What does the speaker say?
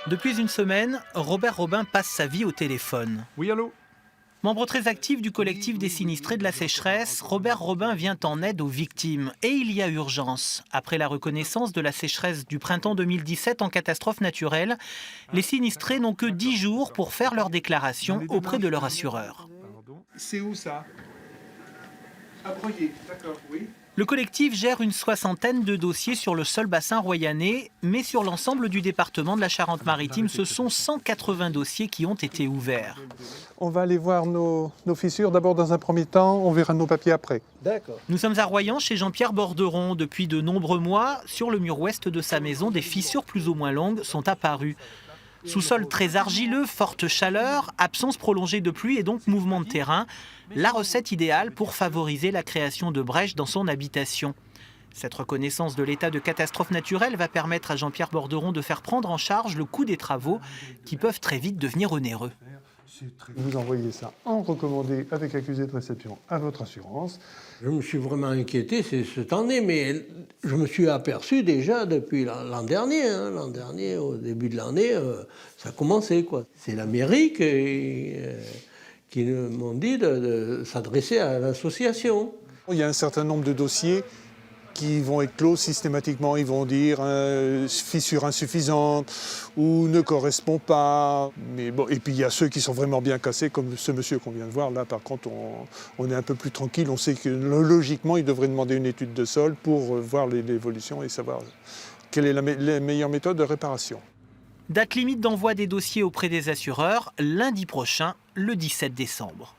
Depuis une semaine, Robert Robin passe sa vie au téléphone. Oui, allô? Membre très actif du collectif des sinistrés de la sécheresse, Robert Robin vient en aide aux victimes. Et il y a urgence. Après la reconnaissance de la sécheresse du printemps 2017 en catastrophe naturelle, les sinistrés n'ont que 10 jours pour faire leur déclaration auprès de leur assureur. C'est où ça? À Broyer, d'accord, oui. Le collectif gère une soixantaine de dossiers sur le seul bassin royannais, mais sur l'ensemble du département de la Charente-Maritime, ce sont 180 dossiers qui ont été ouverts. On va aller voir nos fissures d'abord dans un premier temps, on verra nos papiers après. D'accord. Nous sommes à Royan chez Jean-Pierre Borderon. Depuis de nombreux mois, sur le mur ouest de sa maison, des fissures plus ou moins longues sont apparues. Sous-sol très argileux, forte chaleur, absence prolongée de pluie et donc mouvement de terrain. La recette idéale pour favoriser la création de brèches dans son habitation. Cette reconnaissance de l'état de catastrophe naturelle va permettre à Jean-Pierre Borderon de faire prendre en charge le coût des travaux qui peuvent très vite devenir onéreux. Vous envoyez ça en recommandé avec accusé de réception à votre assurance. Je me suis vraiment inquiété cette année, mais je me suis aperçu déjà depuis l'an dernier. L'an dernier, au début de l'année, ça commençait, quoi. C'est la mairie qui m'ont dit de s'adresser à l'association. Il y a un certain nombre de dossiers qui vont être clos systématiquement. Ils vont dire fissure insuffisante ou ne correspond pas. Mais bon, et puis il y a ceux qui sont vraiment bien cassés, comme ce monsieur qu'on vient de voir. Là, par contre, on est un peu plus tranquille. On sait que logiquement, il devrait demander une étude de sol pour voir l'évolution et savoir quelle est la meilleure méthode de réparation. Date limite d'envoi des dossiers auprès des assureurs, lundi prochain, le 17 décembre.